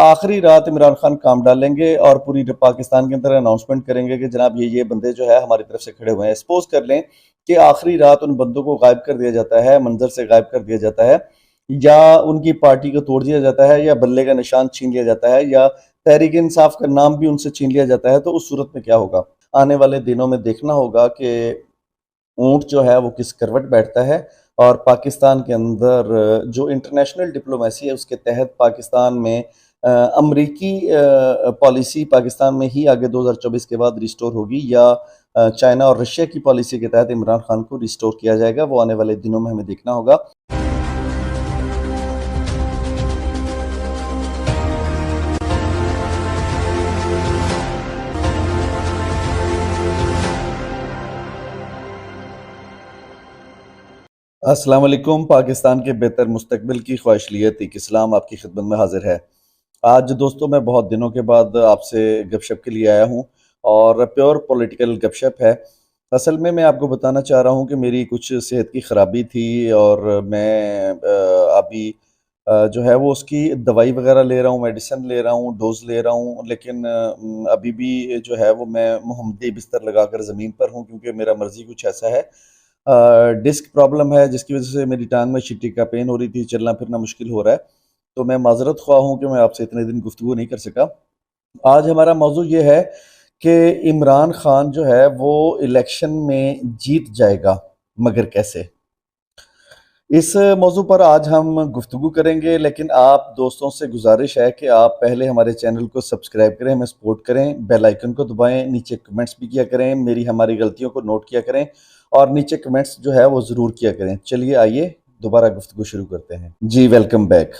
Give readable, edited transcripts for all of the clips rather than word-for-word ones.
आखिरी रात इमरान खान काम डालेंगे और पूरी पाकिस्तान के अंदर अनाउंसमेंट करेंगे कि जनाब ये बंदे जो है हमारी तरफ से खड़े हुए हैं। सपोज कर लें कि आखिरी रात उन बंदों को गायब कर दिया जाता है, मंजर से गायब कर दिया जाता है, या उनकी पार्टी को तोड़ दिया जाता है, या बल्ले का निशान छीन लिया जाता है, या तहरीक इंसाफ का नाम भी उनसे छीन लिया जाता है, तो उस सूरत में क्या होगा? आने वाले दिनों में देखना होगा कि ऊंट जो है वो किस करवट बैठता है। और पाकिस्तान के अंदर जो इंटरनेशनल डिप्लोमेसी है उसके तहत पाकिस्तान में अमरीकी पॉलिसी पाकिस्तान में ही आगे 2024 के बाद रिस्टोर होगी, या चाइना और रशिया की पॉलिसी के तहत इमरान खान को रिस्टोर किया जाएगा, वो आने वाले दिनों में हमें देखना होगा। अस्सलाम वालेकुम। पाकिस्तान के बेहतर मुस्तकबिल की ख्वाहिश लिए तीक इस्लाम आपकी खिदमत में हाजिर है। आज दोस्तों मैं बहुत दिनों के बाद आपसे गपशप के लिए आया हूँ और प्योर पॉलिटिकल गपशप है। असल में मैं आपको बताना चाह रहा हूँ कि मेरी कुछ सेहत की ख़राबी थी और मैं अभी जो है वो उसकी दवाई वगैरह ले रहा हूँ, मेडिसिन ले रहा हूँ, डोज ले रहा हूँ, लेकिन अभी भी जो है वो मैं मोहम्मदी बिस्तर लगाकर ज़मीन पर हूँ, क्योंकि मेरा मर्ज़ी कुछ ऐसा है। डिस्क प्रॉब्लम है जिसकी वजह से मेरी टांग में शिट्टी का पेन हो रही थी, चलना फिरना मुश्किल हो रहा है। तो मैं माजरत ख्वाह हूँ कि मैं आपसे इतने दिन गुफ्तगू नहीं कर सका। आज हमारा मौजू ये है कि इमरान खान जो है वो इलेक्शन में जीत जाएगा, मगर कैसे? इस मौजू पर आज हम गुफ्तगू करेंगे, लेकिन आप दोस्तों से गुजारिश है कि आप पहले हमारे चैनल को सब्सक्राइब करें, हमें सपोर्ट करें, बेल आइकन को दबाएं, नीचे कमेंट्स भी किया करें, हमारी गलतियों को नोट किया करें और नीचे कमेंट्स जो है वो ज़रूर किया करें। चलिए आइए दोबारा गुफ्तगू शुरू करते हैं। जी वेलकम बैक।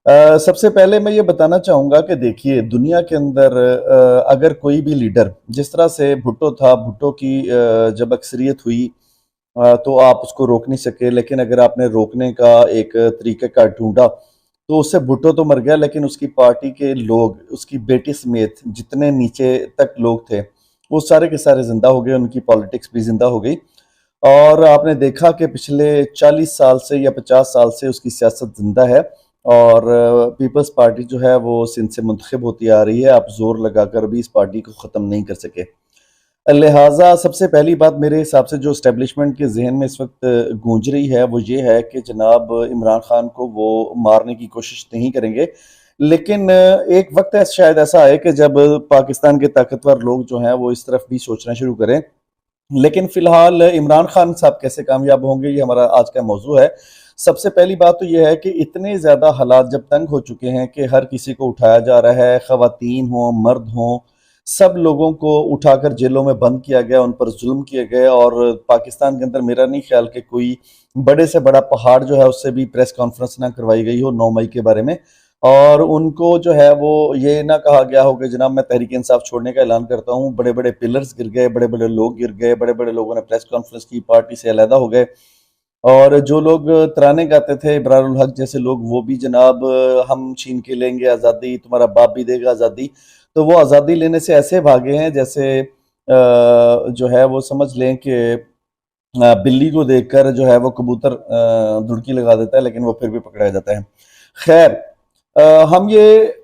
सबसे पहले मैं ये बताना चाहूँगा कि देखिए दुनिया के अंदर अगर कोई भी लीडर, जिस तरह से भुट्टो था, भुट्टो की जब अक्सरियत हुई तो आप उसको रोक नहीं सके, लेकिन अगर आपने रोकने का एक तरीक़ाकार ढूंढा तो उससे भुट्टो तो मर गया, लेकिन उसकी पार्टी के लोग, उसकी बेटी समेत जितने नीचे तक लोग थे वो सारे के सारे जिंदा हो गए, उनकी पॉलिटिक्स भी जिंदा हो गई। और आपने देखा कि पिछले 40 साल से या 50 साल से उसकी सियासत जिंदा है और पीपल्स पार्टी जो है वो सिंध से मुंतखब होती आ रही है। आप जोर लगाकर भी इस पार्टी को ख़त्म नहीं कर सके। लिहाजा सबसे पहली बात मेरे हिसाब से जो इस्टेब्लिशमेंट के जहन में इस वक्त गूंज रही है वो ये है कि जनाब इमरान खान को वो मारने की कोशिश नहीं करेंगे, लेकिन एक वक्त शायद ऐसा आए कि जब पाकिस्तान के ताकतवर लोग जो हैं वो इस तरफ भी सोचना शुरू करें। लेकिन फिलहाल इमरान खान साहब कैसे कामयाब होंगे, ये हमारा आज का मौजू है। सबसे पहली बात तो यह है कि इतने ज़्यादा हालात जब तंग हो चुके हैं कि हर किसी को उठाया जा रहा है, ख़वातीन हों, मर्द हों, सब लोगों को उठाकर जेलों में बंद किया गया, उन पर जुल्म किए गए। और पाकिस्तान के अंदर मेरा नहीं ख्याल कि कोई बड़े से बड़ा पहाड़ जो है उससे भी प्रेस कॉन्फ्रेंस ना करवाई गई हो 9 मई के बारे में, और उनको जो है वो ये ना कहा गया हो कि जनाब मैं तहरीक इंसाफ छोड़ने का ऐलान करता हूँ। बड़े बड़े पिलर्स गिर गए, बड़े बड़े लोग गिर गए, बड़े बड़े लोगों ने प्रेस कॉन्फ्रेंस की, पार्टी से अलहदा हो गए। और जो लोग तराने गाते थे, इब्रारुल हक जैसे लोग, वो भी जनाब हम छीन के लेंगे आज़ादी, तुम्हारा बाप भी देगा आज़ादी। तो वो आज़ादी लेने से ऐसे भागे हैं जैसे जो है वो समझ लें कि बिल्ली को देखकर जो है वो कबूतर दुड़की लगा देता है, लेकिन वो फिर भी पकड़ा जाता है। खैर, हम ये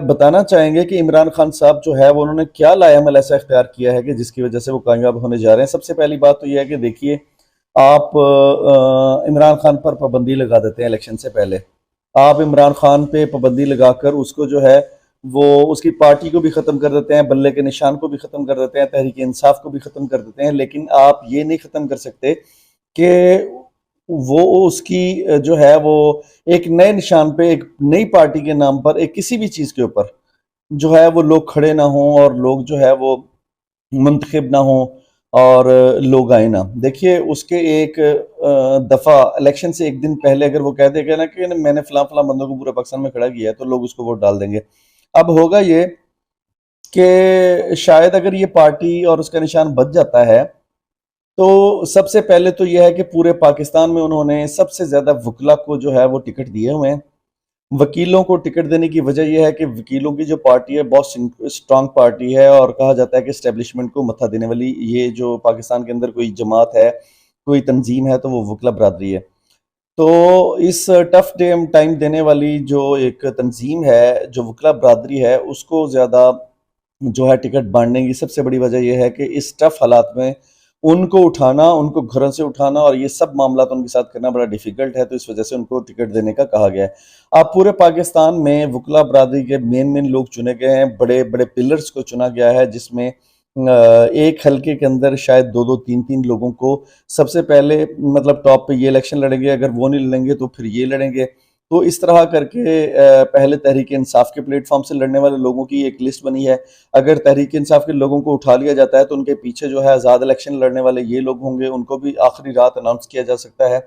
बताना चाहेंगे कि इमरान खान साहब जो है वो उन्होंने क्या लाएमल ऐसा इख्तियार किया है कि जिसकी वजह से वो कामयाब होने जा रहे हैं। सबसे पहली बात तो यह है कि देखिए, आप इमरान खान पर पाबंदी लगा देते हैं इलेक्शन से पहले। आप इमरान खान पे पाबंदी लगाकर उसको जो है वो उसकी पार्टी को भी ख़त्म कर देते हैं, बल्ले के निशान को भी ख़त्म कर देते हैं, तहरीक इंसाफ को भी ख़त्म कर देते हैं, लेकिन आप ये नहीं ख़त्म कर सकते कि वो उसकी जो है वो एक नए निशान पे, एक नई पार्टी के नाम पर, एक किसी भी चीज़ के ऊपर जो है वो लोग खड़े ना हों और लोग जो है वो मुंतखब ना हों और लोग आए ना। देखिए उसके एक दफ़ा इलेक्शन से एक दिन पहले अगर वो कह देगा ना कि मैंने फलां फलां बंदों को पूरे पाकिस्तान में खड़ा किया है, तो लोग उसको वोट डाल देंगे। अब होगा ये कि शायद अगर ये पार्टी और उसका निशान बच जाता है तो सबसे पहले तो यह है कि पूरे पाकिस्तान में उन्होंने सबसे ज़्यादा वकला को जो है वो टिकट दिए हुए हैं। वकीलों को टिकट देने की वजह यह है कि वकीलों की जो पार्टी है बहुत स्ट्रांग पार्टी है, और कहा जाता है कि इस्टेब्लिशमेंट को मत्था देने वाली ये जो पाकिस्तान के अंदर कोई जमात है, कोई तंजीम है, तो वो वकला बरादरी है। तो इस टफ टाइम देने वाली जो एक तंजीम है, जो वकला बरादरी है, उसको ज़्यादा जो है टिकट बांटने की सबसे बड़ी वजह यह है कि इस टफ हालात में उनको उठाना, उनको घरों से उठाना और ये सब मामला उनके साथ करना बड़ा डिफिकल्ट है, तो इस वजह से उनको टिकट देने का कहा गया है। अब पूरे पाकिस्तान में वकला बरादरी के मेन लोग चुने गए हैं, बड़े बड़े पिलर्स को चुना गया है, जिसमें एक हल्के के अंदर शायद दो दो तीन तीन लोगों को सबसे पहले मतलब टॉप पे ये इलेक्शन लड़ेंगे, अगर वो नहीं लड़ेंगे तो फिर ये लड़ेंगे। तो इस तरह करके पहले तहरीक इंसाफ के प्लेटफॉर्म से लड़ने वाले लोगों की एक लिस्ट बनी है। अगर तहरीक इंसाफ के लोगों को उठा लिया जाता है तो उनके पीछे जो है आज़ाद इलेक्शन लड़ने वाले ये लोग होंगे, उनको भी आखिरी रात अनाउंस किया जा सकता है।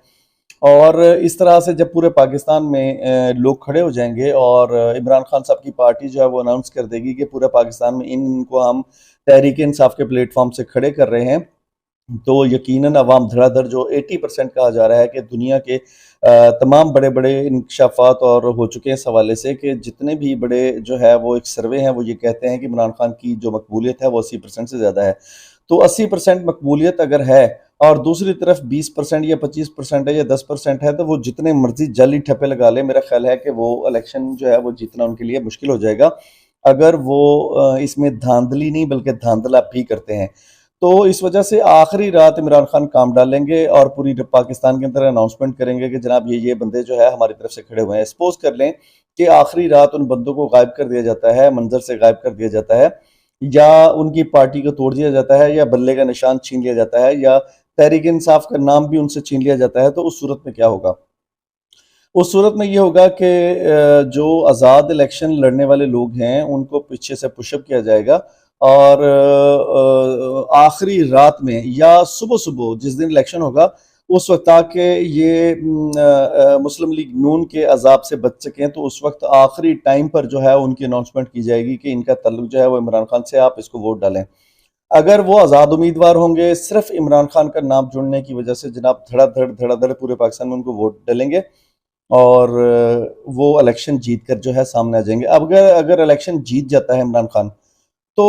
और इस तरह से जब पूरे पाकिस्तान में लोग खड़े हो जाएंगे और इमरान खान साहब की पार्टी जो है वो अनाउंस कर देगी कि पूरे पाकिस्तान में इनको हम तहरीक इंसाफ के प्लेटफॉर्म से खड़े कर रहे हैं, तो यकीनन अवाम धड़ाधड़ जो 80% कहा जा रहा है कि दुनिया के तमाम बड़े बड़े इंकशाफात और हो चुके हैं इस हवाले से कि जितने भी बड़े जो है वो एक सर्वे हैं वो ये कहते हैं कि इमरान खान की जो मकबूलियत है वो 80% से ज़्यादा है। तो 80% मकबूलियत अगर है और दूसरी तरफ 20% या 25% है या 10% है, तो वो जितने मर्जी जाली ठप्पे लगा ले, मेरा ख्याल है कि वो इलेक्शन जो है वो जीतना उनके लिए मुश्किल हो जाएगा अगर वो इसमें धांधली नहीं बल्कि धांधला भी करते हैं। तो इस वजह से आखिरी रात इमरान खान काम डालेंगे और पूरी पाकिस्तान के अंदर अनाउंसमेंट करेंगे कि जनाब ये बंदे जो है हमारी तरफ से खड़े हुए हैं। सपोज कर लें कि आखिरी रात उन बंदों को गायब कर दिया जाता है, मंजर से गायब कर दिया जाता है, या उनकी पार्टी को तोड़ दिया जाता है, या बल्ले का निशान छीन लिया जाता है, या तहरीक इंसाफ का नाम भी उनसे छीन लिया जाता है, तो उस सूरत में क्या होगा? उस सूरत में ये होगा कि जो आज़ाद इलेक्शन लड़ने वाले लोग हैं उनको पीछे से पुशअप किया जाएगा और आखिरी रात में या सुबह सुबह जिस दिन इलेक्शन होगा उस वक्त ताकि ये मुस्लिम लीग नून के अजाब से बच सकें, तो उस वक्त आखिरी टाइम पर जो है उनकी अनाउंसमेंट की जाएगी कि इनका ताल्लुक जो है वो इमरान खान से, आप इसको वोट डालें। अगर वो आज़ाद उम्मीदवार होंगे, सिर्फ इमरान खान का नाम जुड़ने की वजह से जनाब धड़ाधड़ पूरे पाकिस्तान में उनको वोट डालेंगे और वो इलेक्शन जीत कर जो है सामने आ जाएंगे। अब अगर अगर इलेक्शन जीत जाता है इमरान खान, तो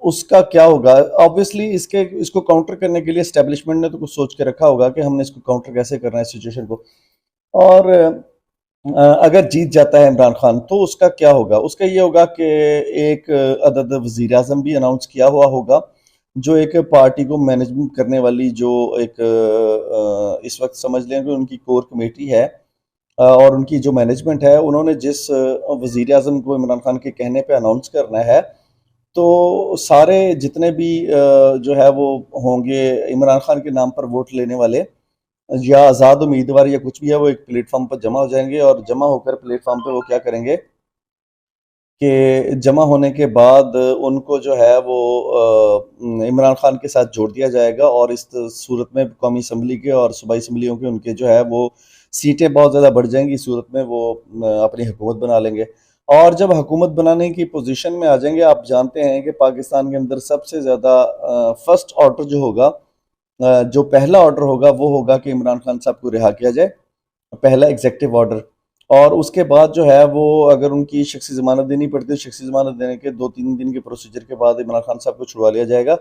उसका क्या होगा? ऑब्वियसली इसको काउंटर करने के लिए एस्टेब्लिशमेंट ने तो कुछ सोच के रखा होगा कि हमने इसको काउंटर कैसे करना है सिचुएशन को। और अगर जीत जाता है इमरान खान तो उसका क्या होगा? उसका ये होगा कि एक अदद वज़ीर आज़म भी अनाउंस किया हुआ होगा, जो एक पार्टी को मैनेजमेंट करने वाली जो एक इस वक्त समझ लें कि उनकी कोर कमेटी है और उनकी जो मैनेजमेंट है, उन्होंने जिस वज़ीर आज़म को इमरान खान के कहने पे अनाउंस करना है, तो सारे जितने भी जो है वो होंगे इमरान खान के नाम पर वोट लेने वाले या आज़ाद उम्मीदवार या कुछ भी है, वो एक प्लेटफॉर्म पर जमा हो जाएंगे और जमा होकर प्लेटफॉर्म पे वो क्या करेंगे कि जमा होने के बाद उनको जो है वो इमरान खान के साथ जोड़ दिया जाएगा और इस सूरत में कौमी असम्बली के और सूबाई असम्बलियों के उनके जो है वो सीटें बहुत ज़्यादा बढ़ जाएंगी। इस सूरत में वो अपनी हुकूमत बना लेंगे और जब हुकूमत बनाने की पोजीशन में आ जाएंगे, आप जानते हैं कि पाकिस्तान के अंदर सबसे ज़्यादा फर्स्ट ऑर्डर जो होगा, जो पहला ऑर्डर होगा वो होगा कि इमरान खान साहब को रिहा किया जाए, पहला एग्जेक्टिव ऑर्डर। और उसके बाद जो है वो अगर उनकी शख्सी ज़मानत देनी पड़ती है, शख्सी ज़मानत देने के 2-3 दिन के प्रोसीजर के बाद इमरान खान साहब को छुड़वा लिया जाएगा।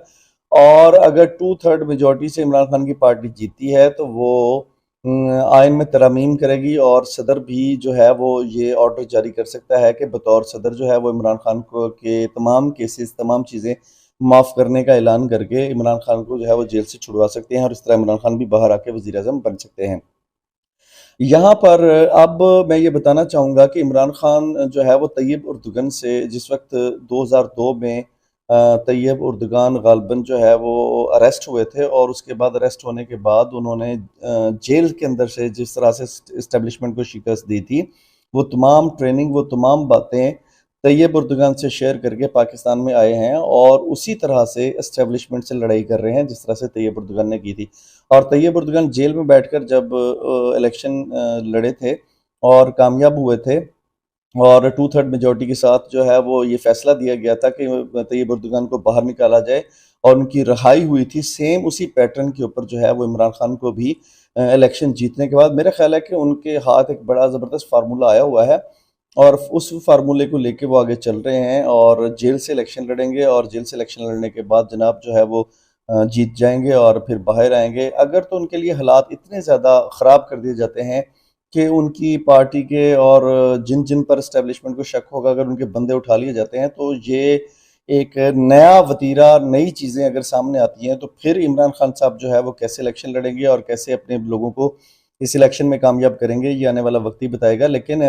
और अगर 2/3 मेजॉरिटी से इमरान खान की पार्टी जीतती है तो वो आइन में तरमीम करेगी और सदर भी जो है वो ये ऑर्डर जारी कर सकता है कि बतौर सदर जो है वो इमरान खान को के तमाम केसेस, तमाम चीज़ें माफ़ करने का ऐलान करके इमरान खान को जो है वो जेल से छुड़वा सकते हैं और इस तरह इमरान खान भी बाहर आके वज़ीर आज़म बन सकते हैं। यहाँ पर अब मैं ये बताना चाहूँगा कि इमरान खान जो है वो तैयब उर्दुगन से जिस वक्त 2002 में तैयब उर्दुगान गालिबन जो है वो अरेस्ट हुए थे और उसके बाद अरेस्ट होने के बाद उन्होंने जेल के अंदर से जिस तरह से इस्टेब्लिशमेंट को शिकस्त दी थी, वो तमाम ट्रेनिंग, वो तमाम बातें तैयब उर्दुगान से शेयर करके पाकिस्तान में आए हैं और उसी तरह से इस्टेब्लिशमेंट से लड़ाई कर रहे हैं जिस तरह से तैयब उर्दुगान ने की थी। और तैयब उर्दुगान जेल में बैठकर जब इलेक्शन लड़े थे और कामयाब हुए थे और 2/3 मेजॉरिटी के साथ जो है वो ये फैसला दिया गया था कि तैयब उर्दुगान को बाहर निकाला जाए और उनकी रिहाई हुई थी, सेम उसी पैटर्न के ऊपर जो है वो इमरान खान को भी इलेक्शन जीतने के बाद मेरा ख्याल है कि उनके हाथ एक बड़ा ज़बरदस्त फार्मूला आया हुआ है और उस फार्मूले को लेके वो आगे चल रहे हैं और जेल से इलेक्शन लड़ेंगे और जेल से इलेक्शन लड़ने के बाद जनाब जो है वो जीत जाएंगे और फिर बाहर आएंगे। अगर तो उनके लिए हालात इतने ज़्यादा ख़राब कर दिए जाते हैं कि उनकी पार्टी के और जिन जिन पर इस्टेब्लिशमेंट को शक होगा अगर उनके बंदे उठा लिए जाते हैं तो ये एक नया वतीरा, नई चीज़ें अगर सामने आती हैं तो फिर इमरान खान साहब जो है वो कैसे इलेक्शन लड़ेंगे और कैसे अपने लोगों को इस इलेक्शन में कामयाब करेंगे, ये आने वाला वक्त ही बताएगा। लेकिन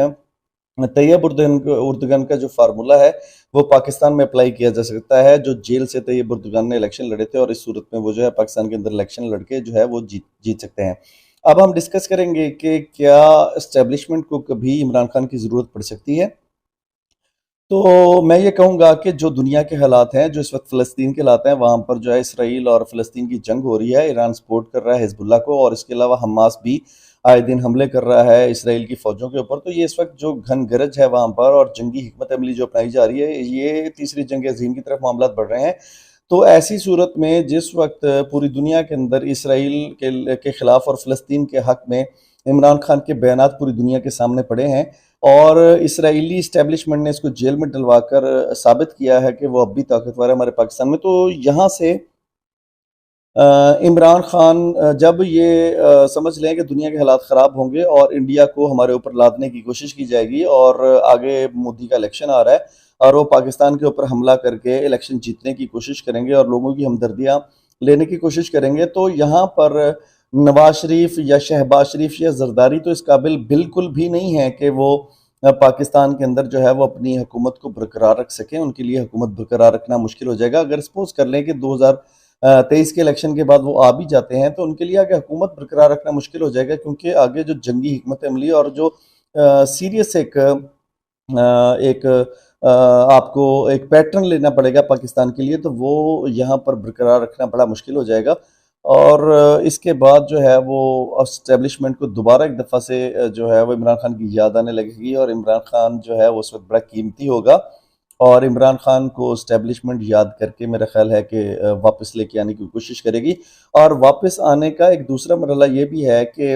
तैयब उर्दुगन का जो फार्मूला है वो पाकिस्तान में अप्लाई किया जा सकता है। जो जेल से तैयब उर्दुगन ने इलेक्शन लड़े थे और इस सूरत में वो जो है पाकिस्तान के अंदर इलेक्शन लड़के जो है वो जीत सकते हैं। अब हम डिस्कस करेंगे कि क्या इस्टेब्लिशमेंट को कभी इमरान खान की ज़रूरत पड़ सकती है। तो मैं ये कहूँगा कि जो दुनिया के हालात हैं, जो इस वक्त फ़लस्तीन के हालात हैं, वहाँ पर जो है इसराइल और फ़लस्तीन की जंग हो रही है। ईरान सपोर्ट कर रहा है हिज़्बुल्लाह को और इसके अलावा हमास भी आए दिन हमले कर रहा है इसराइल की फ़ौजों के ऊपर। तो ये इस वक्त जो घन गरज है वहाँ पर और जंगी हिकमत अमली जो अपनाई जा रही है, ये तीसरी जंग अज़ीम की तरफ मामलात बढ़ रहे हैं। तो ऐसी सूरत में जिस वक्त पूरी दुनिया के अंदर इसराइल के ख़िलाफ़ और फ़लस्तीन के हक़ में इमरान खान के बयानात पूरी दुनिया के सामने पड़े हैं और इसराइली इस्टेब्लिशमेंट ने इसको जेल में डलवाकर साबित किया है कि वो अब भी ताकतवर है हमारे पाकिस्तान में। तो यहाँ से इमरान खान जब ये समझ लें कि दुनिया के हालात ख़राब होंगे और इंडिया को हमारे ऊपर लादने की कोशिश की जाएगी और आगे मोदी का इलेक्शन आ रहा है और वो पाकिस्तान के ऊपर हमला करके इलेक्शन जीतने की कोशिश करेंगे और लोगों की हमदर्दियाँ लेने की कोशिश करेंगे, तो यहाँ पर नवाज शरीफ या शहबाज शरीफ या जरदारी तो इस काबिल बिल्कुल भी नहीं है कि वो पाकिस्तान के अंदर जो है वो अपनी हुकूमत को बरकरार रख सकें। उनके लिए हुकूमत बरकरार रखना मुश्किल हो जाएगा। अगर सपोज कर लें कि 2023 के इलेक्शन के बाद वो आ भी जाते हैं तो उनके लिए आगे हुकूमत बरकरार रखना मुश्किल हो जाएगा, क्योंकि आगे जो जंगी हिकमत अमली और जो सीरियस एक आपको एक पैटर्न लेना पड़ेगा पाकिस्तान के लिए, तो वो यहाँ पर बरकरार रखना बड़ा मुश्किल हो जाएगा। और इसके बाद जो है वो एस्टेब्लिशमेंट को दोबारा एक दफ़ा से जो है वो इमरान खान की याद आने लगेगी और इमरान खान जो है वो उस वक्त बड़ा कीमती होगा और इमरान खान को एस्टेब्लिशमेंट याद करके मेरा ख्याल है कि वापस लेके आने की कोशिश करेगी। और वापस आने का एक दूसरा मरहला ये भी है कि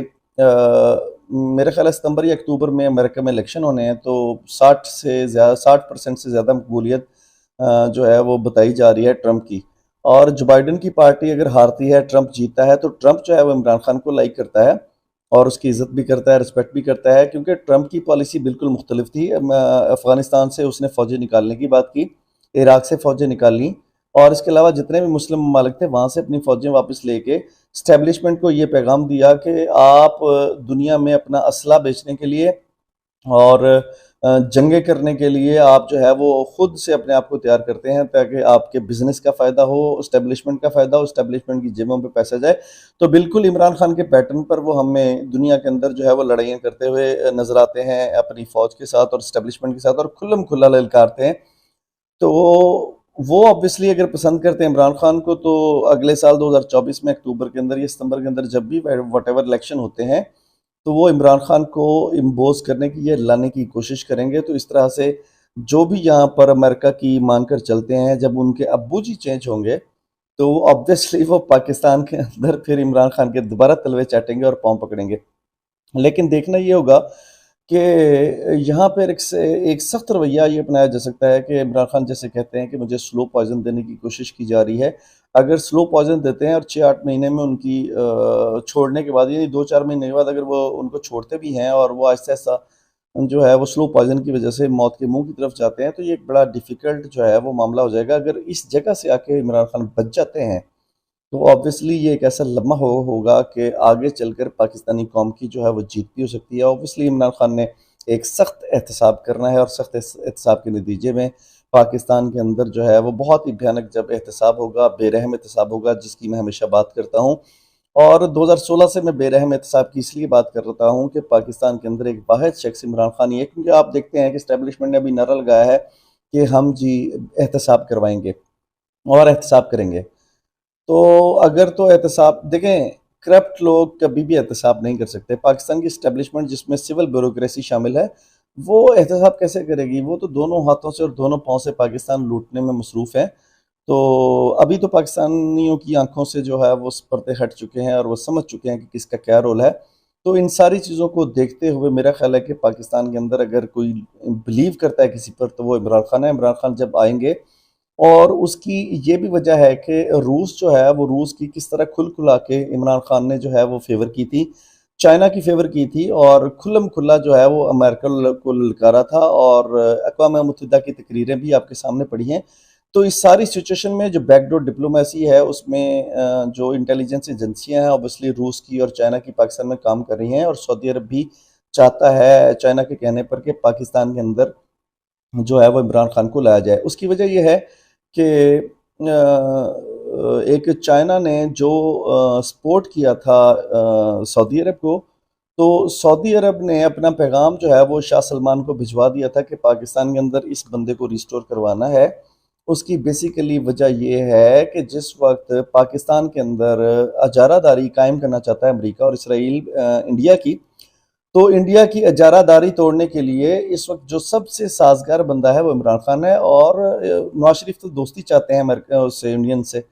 मेरे ख्याल है सितंबर या अक्टूबर में अमेरिका में इलेक्शन होने हैं, तो 60% से ज़्यादा मकबूलियत जो है वो बताई जा रही है ट्रंप की। और जो बाइडन की पार्टी अगर हारती है, ट्रंप जीतता है, तो ट्रंप जो है वो इमरान खान को लाइक करता है और उसकी इज़्ज़त भी करता है, रिस्पेक्ट भी करता है, क्योंकि ट्रंप की पॉलिसी बिल्कुल मुख्तलिफ थी। अफ़गानिस्तान से उसने फ़ौजें निकालने की बात की, इराक से फ़ौजें निकाली और इसके अलावा जितने भी मुस्लिम ममालिक थे वहाँ से अपनी फ़ौजें वापस लेके इस्टेब्लिशमेंट को ये पैगाम दिया कि आप दुनिया में अपना असला बेचने के लिए और जंगें करने के लिए आप जो है वो खुद से अपने आप को तैयार करते हैं ताकि आपके बिजनेस का फ़ायदा हो, इस्टेब्लिशमेंट का फ़ायदा हो, इस्टेब्लिशमेंट की जेबों पे पैसा जाए। तो बिल्कुल इमरान खान के पैटर्न पर वो हमें दुनिया के अंदर जो है वो लड़ाइयाँ करते हुए नज़र आते हैं अपनी फ़ौज के साथ और इस्टेब्लिशमेंट के साथ और खुल्लम खुल्ला ललकारते हैं। तो वो ऑब्वियसली अगर पसंद करते हैं इमरान खान को, तो अगले साल 2024 में अक्टूबर के अंदर या सितंबर के अंदर जब भी वटेवर इलेक्शन होते हैं तो वो इमरान खान को इम्पोज करने की या लाने की कोशिश करेंगे। तो इस तरह से जो भी यहाँ पर अमेरिका की मानकर चलते हैं, जब उनके अब्बू जी चेंज होंगे तो ऑब्वियसली वो पाकिस्तान के अंदर फिर इमरान खान के दोबारा तलवे चाटेंगे और पाँव पकड़ेंगे। लेकिन देखना ये होगा कि यहाँ पर एक सख्त रवैया ये अपनाया जा सकता है कि इमरान खान जैसे कहते हैं कि मुझे स्लो पॉइजन देने की कोशिश की जा रही है। अगर स्लो पॉइजन देते हैं और 6-8 महीने में उनकी छोड़ने के बाद, यानी 2-4 महीने के बाद अगर वो उनको छोड़ते भी हैं और वो आहिस्ता-आहिस्ता जो है वो स्लो पॉइजन की वजह से मौत के मुँह की तरफ जाते हैं, तो ये एक बड़ा डिफ़िकल्ट जो है वो मामला हो जाएगा। अगर इस जगह से आके इमरान खान बच जाते हैं तो ऑब्वियसली ये एक ऐसा लम्हा होगा कि आगे चलकर पाकिस्तानी कौम की जो है वो जीत भी हो सकती है। ऑब्वियसली इमरान खान ने एक सख्त एहतसाब करना है और सख्त एहतसाब के नतीजे में पाकिस्तान के अंदर जो है वो बहुत ही भयानक जब एहतसाब होगा, बेरहम एहतसाब होगा, जिसकी मैं हमेशा बात करता हूँ। और 2016 से मैं बेरहम एहतसाब की इसलिए बात कर रहा हूँ कि पाकिस्तान के अंदर एक वाहिद शख्स इमरान खान ही है, क्योंकि आप देखते हैं कि इस्टेब्लिशमेंट ने अभी नारा लगाया है कि हम जी एहतसाब करवाएंगे और एहतसाब करेंगे। तो अगर तो एहतसाब देखें, करप्ट लोग कभी भी एहतसाब नहीं कर सकते। पाकिस्तान की इस्टेब्लिशमेंट जिसमें सिविल ब्यूरोक्रेसी शामिल है, वो एहतसाब कैसे करेगी? वो तो दोनों हाथों से और दोनों पाँव से पाकिस्तान लूटने में मसरूफ़ है। तो अभी तो पाकिस्तानियों की आंखों से जो है वो पर्दे हट चुके हैं और वो समझ चुके हैं कि किसका क्या रोल है। तो इन सारी चीज़ों को देखते हुए मेरा ख्याल है कि पाकिस्तान के अंदर अगर कोई बिलीव करता है किसी पर, तो वो इमरान खान है। इमरान खान जब आएंगे, और उसकी ये भी वजह है कि रूस जो है वो रूस की किस तरह खुल खुला के इमरान खान ने जो है वो फेवर की थी। चाइना की फेवर की थी और खुल्लम खुल्ला जो है वो अमेरिका को ललकारा था और अक़वाम मुत्तहिदा की तकरीरें भी आपके सामने पड़ी हैं। तो इस सारी सिचुएशन में जो बैकडोर डिप्लोमेसी है उसमें जो इंटेलिजेंस एजेंसियां हैं ऑब्वियसली रूस की और चाइना की पाकिस्तान में काम कर रही हैं और सऊदी अरब भी चाहता है चाइना के कहने पर कि पाकिस्तान के अंदर जो है वो इमरान खान को लाया जाए। उसकी वजह ये है कि एक चाइना ने जो सपोर्ट किया था सऊदी अरब को, तो सऊदी अरब ने अपना पैगाम जो है वो शाह सलमान को भिजवा दिया था कि पाकिस्तान के अंदर इस बंदे को रिस्टोर करवाना है। उसकी बेसिकली वजह ये है कि जिस वक्त पाकिस्तान के अंदर अजारादारी कायम करना चाहता है अमेरिका और इसराइल इंडिया की, तो इंडिया की इजारादारी तोड़ने के लिए इस वक्त जो सबसे साजगार बंदा है वो इमरान खान है और नवाज शरीफ तो दोस्ती चाहते हैं अमेरिका उससे, इंडियन से।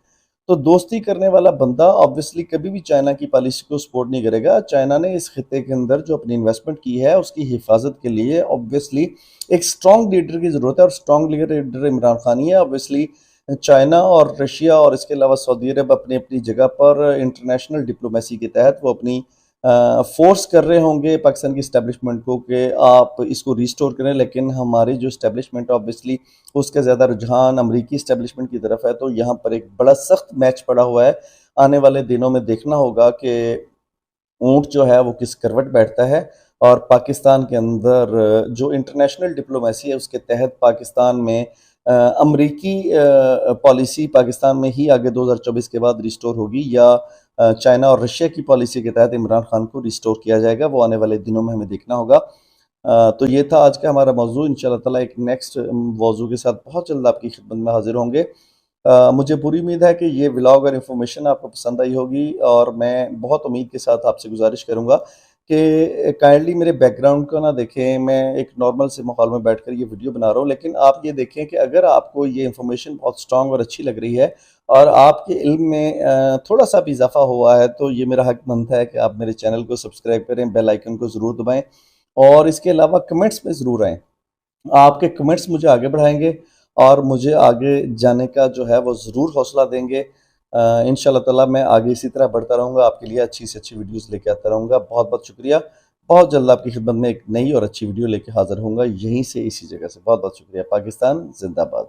तो दोस्ती करने वाला बंदा ऑब्वियसली कभी भी चाइना की पॉलिसी को सपोर्ट नहीं करेगा। चाइना ने इस खिते के अंदर जो अपनी इन्वेस्टमेंट की है उसकी हिफाजत के लिए ऑब्वियसली एक स्ट्रॉन्ग लीडर की ज़रूरत है और स्ट्रॉन्ग लीडर इमरान खान ही है। ऑब्वियसली चाइना और रशिया और इसके अलावा सऊदी अरब अपनी अपनी जगह पर इंटरनेशनल डिप्लोमेसी के तहत वो अपनी फोर्स कर रहे होंगे पाकिस्तान की इस्टेब्लिशमेंट को कि आप इसको रिस्टोर करें, लेकिन हमारी जो इस्टेब्लिशमेंट ऑब्वियसली उसका ज़्यादा रुझान अमरीकी इस्टेब्लिशमेंट की तरफ है। तो यहाँ पर एक बड़ा सख्त मैच पड़ा हुआ है। आने वाले दिनों में देखना होगा कि ऊँट जो है वो किस करवट बैठता है और पाकिस्तान के अंदर जो इंटरनेशनल डिप्लोमेसी है उसके तहत पाकिस्तान में अमरीकी पॉलिसी पाकिस्तान में ही आगे 2024 के बाद रिस्टोर होगी या चाइना और रशिया की पॉलिसी के तहत इमरान खान को रिस्टोर किया जाएगा, वो आने वाले दिनों में हमें देखना होगा। तो ये था आज का हमारा मौजू। इंशाल्लाह ताला एक नेक्स्ट मौजू के साथ बहुत जल्द आपकी खिदमत में हाजिर होंगे। मुझे पूरी उम्मीद है कि ये व्लॉग और इन्फॉर्मेशन आपको पसंद आई होगी और मैं बहुत उम्मीद के साथ आपसे गुजारिश करूँगा कि काइंडली मेरे बैकग्राउंड को ना देखें। मैं एक नॉर्मल से माहौल में बैठकर ये वीडियो बना रहा हूँ, लेकिन आप ये देखें कि अगर आपको ये इन्फॉर्मेशन बहुत स्ट्रॉन्ग और अच्छी लग रही है और आपके इल्म में थोड़ा सा भी इजाफा हुआ है, तो ये मेरा हक बनता है कि आप मेरे चैनल को सब्सक्राइब करें, बेल आइकन को ज़रूर दबाएं और इसके अलावा कमेंट्स में ज़रूर आएँ। आपके कमेंट्स मुझे आगे बढ़ाएंगे और मुझे आगे जाने का जो है वो ज़रूर हौसला देंगे। इंशाल्लाह ताला मैं आगे इसी तरह बढ़ता रहूँगा, आपके लिए अच्छी से अच्छी वीडियोस लेके आता रहूँगा। बहुत बहुत शुक्रिया। बहुत जल्द आपकी खिदमत में एक नई और अच्छी वीडियो लेके हाज़िर होऊँगा यहीं से, इसी जगह से। बहुत बहुत शुक्रिया। पाकिस्तान ज़िंदाबाद।